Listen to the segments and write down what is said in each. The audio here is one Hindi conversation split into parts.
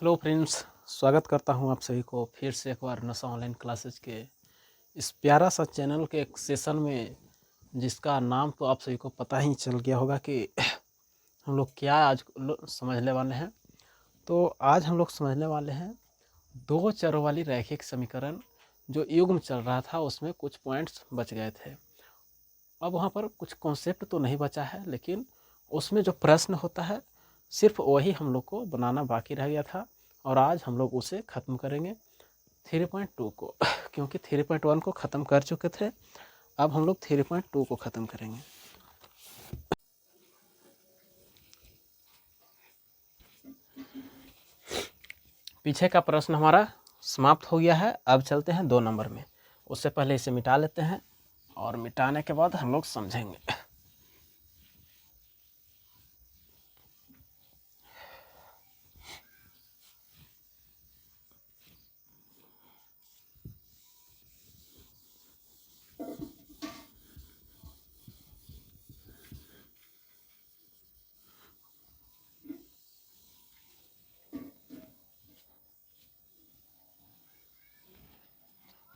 हेलो फ्रेंड्स, स्वागत करता हूं आप सभी को फिर से एक बार नशा ऑनलाइन क्लासेज के इस प्यारा सा चैनल के एक सेशन में, जिसका नाम तो आप सभी को पता ही चल गया होगा कि हम लोग क्या आज समझने वाले हैं। तो आज हम लोग समझने वाले हैं दो चरों वाली रैखिक समीकरण। जो युग्म चल रहा था उसमें कुछ पॉइंट्स बच गए थे। अब वहाँ पर कुछ कॉन्सेप्ट तो नहीं बचा है, लेकिन उसमें जो प्रश्न होता है सिर्फ वही हम लोग को बनाना बाकी रह गया था, और आज हम लोग उसे ख़त्म करेंगे 3.2 को क्योंकि 3.1 को ख़त्म कर चुके थे। अब हम लोग 3.2 को ख़त्म करेंगे। पीछे का प्रश्न हमारा समाप्त हो गया है। अब चलते हैं 2 नंबर में। उससे पहले इसे मिटा लेते हैं और मिटाने के बाद हम लोग समझेंगे।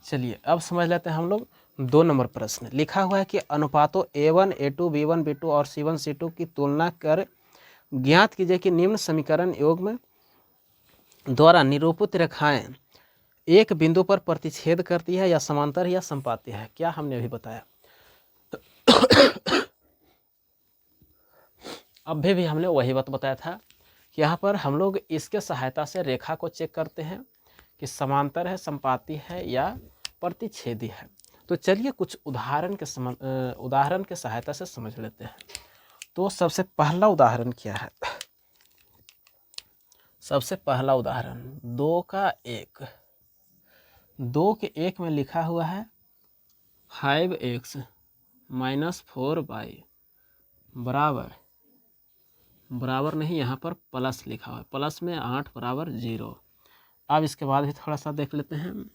चलिए अब समझ लेते हैं हम लोग 2 नंबर प्रश्न। लिखा हुआ है कि अनुपातों A1, A2, B1, B2 और C1, C2 की तुलना कर ज्ञात कीजिए कि निम्न समीकरण युग्म द्वारा निरूपित रेखाएं एक बिंदु पर प्रतिच्छेद करती है या समांतर या संपाती है। क्या हमने अभी बताया। अभी भी हमने वही बात बताया था कि यहाँ पर हम लोग इसके सहायता से रेखा को चेक करते हैं कि समांतर है, संपाती है या प्रतिच्छेदी है। तो चलिए कुछ उदाहरण के सहायता से समझ लेते हैं। तो सबसे पहला उदाहरण क्या है। सबसे पहला उदाहरण 2 का 1। 2 के 1 में लिखा हुआ है 5x माइनस 4y बराबर नहीं, यहाँ पर प्लस लिखा हुआ है, प्लस में 8 बराबर 0। अब इसके बाद भी थोड़ा सा देख लेते हैं।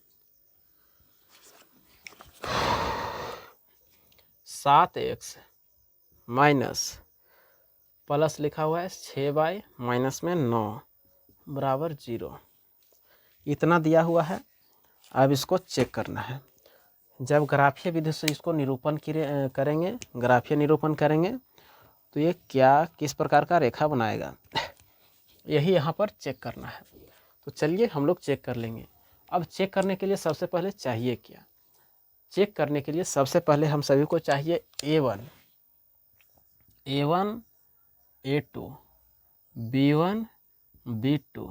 7x माइनस प्लस लिखा हुआ है 6y माइनस में 9 बराबर 0। इतना दिया हुआ है। अब इसको चेक करना है। जब ग्राफीय विधि से इसको निरूपण करेंगे, ग्राफीय निरूपण करेंगे तो ये किस प्रकार का रेखा बनाएगा, यही यहाँ पर चेक करना है। तो चलिए हम लोग चेक कर लेंगे। अब चेक करने के लिए सबसे पहले चाहिए क्या। चेक करने के लिए सबसे पहले हम सभी को चाहिए A1, A2, B1, B2,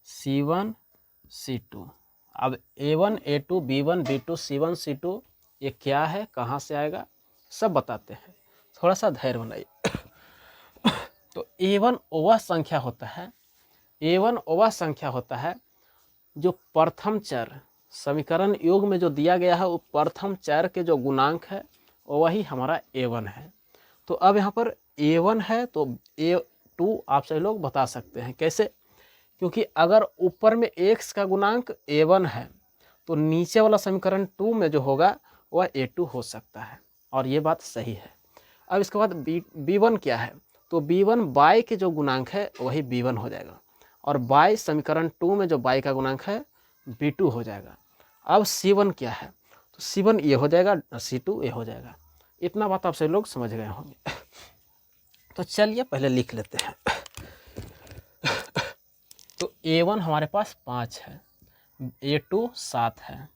C1, C2। अब A1, A2, B1, B2, C1, C2 ये क्या है, कहाँ से आएगा, सब बताते हैं। थोड़ा सा धैर्य बनाइए। तो A1 वह संख्या होता है, A1 वह संख्या होता है जो प्रथम चर समीकरण योग में जो दिया गया है, वो प्रथम चर के जो गुणांक है वही हमारा A1 है। तो अब यहाँ पर A1 है तो A2 आप सभी लोग बता सकते हैं कैसे। क्योंकि अगर ऊपर में x का गुणांक A1 है तो नीचे वाला समीकरण 2 में जो होगा वह A2 हो सकता है, और ये बात सही है। अब इसके बाद B1 क्या है, तो B1 y के जो गुणांक है वही B1 हो जाएगा, और y समीकरण 2 में जो y का गुणांक है B2 हो जाएगा। अब C1 क्या है, तो C1 ये हो जाएगा, C2 ये हो जाएगा। इतना बात आप सभी लोग समझ गए होंगे। तो चलिए पहले लिख लेते हैं। तो A1 हमारे पास 5 है, A2 7 है,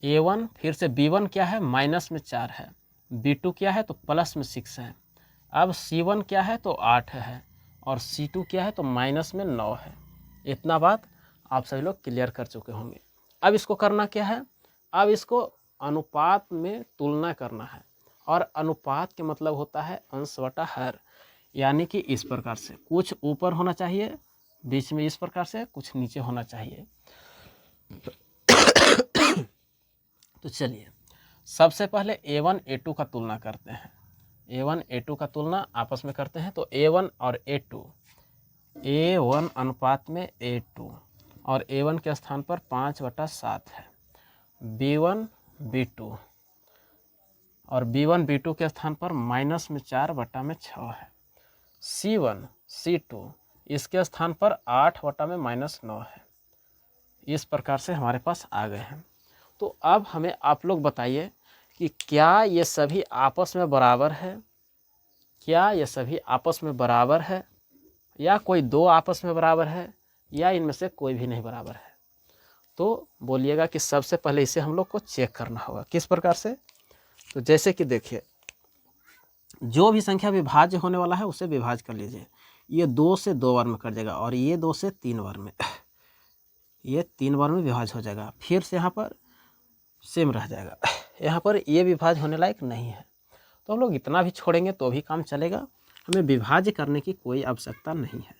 A1 फिर से B1 क्या है, माइनस में 4 है, B2 क्या है तो प्लस में 6 है। अब C1 क्या है तो 8 है, और C2 क्या है तो माइनस में 9 है। इतना बात आप सभी लोग क्लियर कर चुके होंगे। अब इसको करना क्या है, अब इसको अनुपात में तुलना करना है, और अनुपात के मतलब होता है अंश बटा हर। यानी कि इस प्रकार से कुछ ऊपर होना चाहिए, बीच में इस प्रकार से कुछ नीचे होना चाहिए। तो चलिए सबसे पहले A1 A2 का तुलना करते हैं। A1 A2 का तुलना आपस में करते हैं। तो A1 और A1 अनुपात में A2, और A1 के स्थान पर 5/7 है। B1 B2, और B1 B2 के स्थान पर माइनस में 4/6 है। C1 C2, इसके स्थान पर 8/-9 है। इस प्रकार से हमारे पास आ गए हैं। तो अब हमें आप लोग बताइए कि क्या ये सभी आपस में बराबर है? क्या ये सभी आपस में बराबर है, या कोई दो आपस में बराबर है, या इनमें से कोई भी नहीं बराबर है? तो बोलिएगा कि सबसे पहले इसे हम लोग को चेक करना होगा। किस प्रकार से? तो जैसे कि देखिए, जो भी संख्या विभाज्य होने वाला है उसे विभाज्य कर लीजिए। ये 2 से 2 बार में कट जाएगा और ये 2 से 3 बार में, ये 3 बार में विभाज्य हो जाएगा। फिर से यहाँ पर सेम रह जाएगा, यहाँ पर ये विभाज्य होने लायक नहीं है। तो हम लोग इतना भी छोड़ेंगे तो भी काम चलेगा, हमें विभाज्य करने की कोई आवश्यकता नहीं है।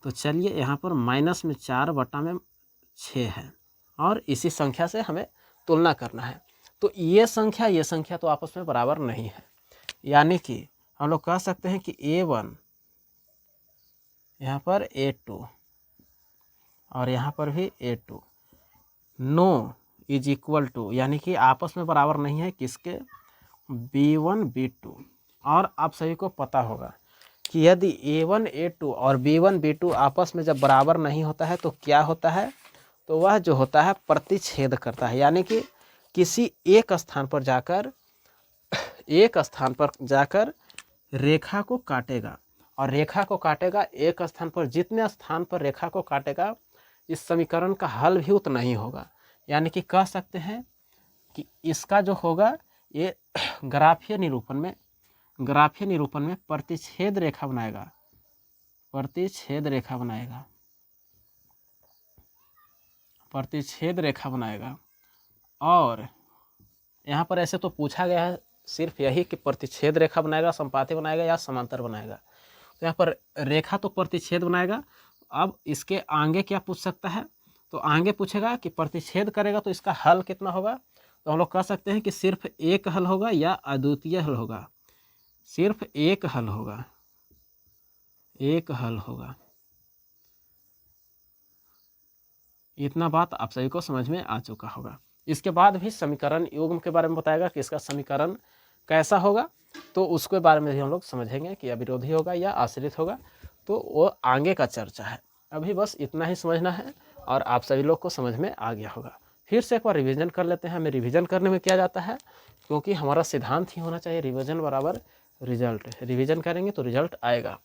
तो चलिए, यहाँ पर -4/6 है और इसी संख्या से हमें तुलना करना है। तो ये संख्या तो आपस में बराबर नहीं है, यानी कि हम लोग कह सकते हैं कि A1 यहाँ पर A2 और यहाँ पर भी A2 no is equal to, यानी कि आपस में बराबर नहीं है किसके? B1 B2। और आप सभी को पता होगा कि यदि A1 A2 और B1 B2 आपस में जब बराबर नहीं होता है तो क्या होता है? तो वह जो होता है प्रतिच्छेद करता है, यानी कि किसी एक स्थान पर जाकर रेखा को काटेगा, और रेखा को काटेगा एक स्थान पर। जितने स्थान पर रेखा को काटेगा इस समीकरण का हल भी उतना ही होगा, यानी कि कह सकते हैं कि इसका जो होगा ये ग्राफीय निरूपण में प्रतिच्छेद रेखा बनाएगा। और यहाँ पर ऐसे तो पूछा गया है सिर्फ यही कि प्रतिच्छेद रेखा बनाएगा, संपाती बनाएगा या समांतर बनाएगा। तो यहाँ पर रेखा तो प्रतिच्छेद बनाएगा। अब इसके आगे क्या पूछ सकता है? तो आगे पूछेगा कि प्रतिच्छेद करेगा तो इसका हल कितना होगा? तो हम लोग कह सकते हैं कि सिर्फ एक हल होगा या अद्वितीय हल होगा। सिर्फ एक हल होगा। इतना बात आप सभी को समझ में आ चुका होगा। इसके बाद भी समीकरण युग्म के बारे में बताएगा कि इसका समीकरण कैसा होगा, तो उसके बारे में भी हम लोग समझेंगे कि अविरोधी होगा या आश्रित होगा। तो वो आगे का चर्चा है, अभी बस इतना ही समझना है और आप सभी लोग को समझ में आ गया होगा। फिर से एक बार रिवीजन कर लेते हैं। हमें रिवीजन करने में क्या जाता है, क्योंकि हमारा सिद्धांत ही होना चाहिए रिवीजन बराबर रिजल्ट। रिवीजन करेंगे तो रिजल्ट आएगा।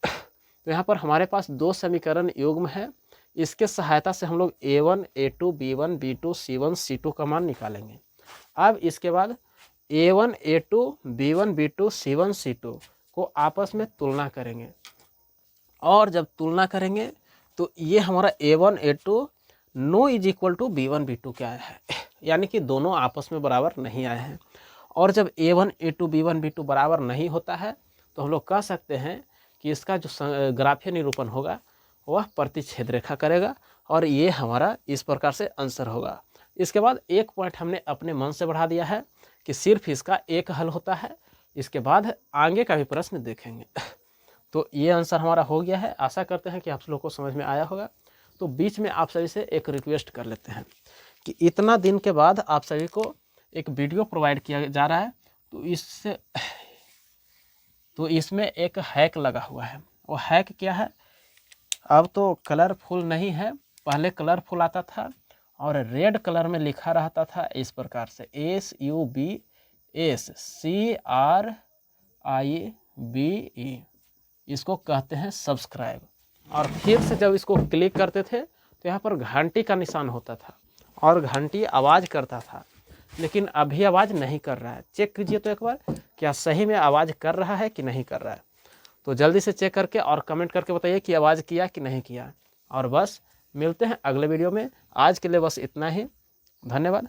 तो यहाँ पर हमारे पास 2 समीकरण युग्म है। इसके सहायता से हम लोग A1 A2 B1 B2 C1 C2 का मान निकालेंगे। अब इसके बाद A1 A2 B1 B2 C1 C2 को आपस में तुलना करेंगे, और जब तुलना करेंगे तो ये हमारा A1 A2 no is equal to B1 B2 क्या है, यानी कि दोनों आपस में बराबर नहीं आए हैं। और जब A1 A2 B1 B2 बराबर नहीं होता है तो हम लोग कह सकते हैं कि इसका जो ग्राफीय निरूपण होगा वह प्रतिच्छेद रेखा करेगा, और ये हमारा इस प्रकार से आंसर होगा। इसके बाद एक पॉइंट हमने अपने मन से बढ़ा दिया है कि सिर्फ इसका एक हल होता है। इसके बाद आगे का भी प्रश्न देखेंगे। तो ये आंसर हमारा हो गया है। आशा करते हैं कि आप लोगों को समझ में आया होगा। तो बीच में आप सभी से एक रिक्वेस्ट कर लेते हैं कि इतना दिन के बाद आप सभी को एक वीडियो प्रोवाइड किया जा रहा है, तो इसमें एक हैक लगा हुआ है। वो हैक क्या है? अब तो कलरफुल नहीं है, पहले कलरफुल आता था और रेड कलर में लिखा रहता था इस प्रकार से SUBSCRIBE। इसको कहते हैं सब्सक्राइब। और फिर से जब इसको क्लिक करते थे तो यहाँ पर घंटी का निशान होता था और घंटी आवाज़ करता था, लेकिन अभी आवाज़ नहीं कर रहा है। चेक कीजिए तो एक बार, क्या सही में आवाज़ कर रहा है कि नहीं कर रहा है। तो जल्दी से चेक करके और कमेंट करके बताइए कि आवाज़ किया कि नहीं किया। और बस मिलते हैं अगले वीडियो में। आज के लिए बस इतना ही। धन्यवाद।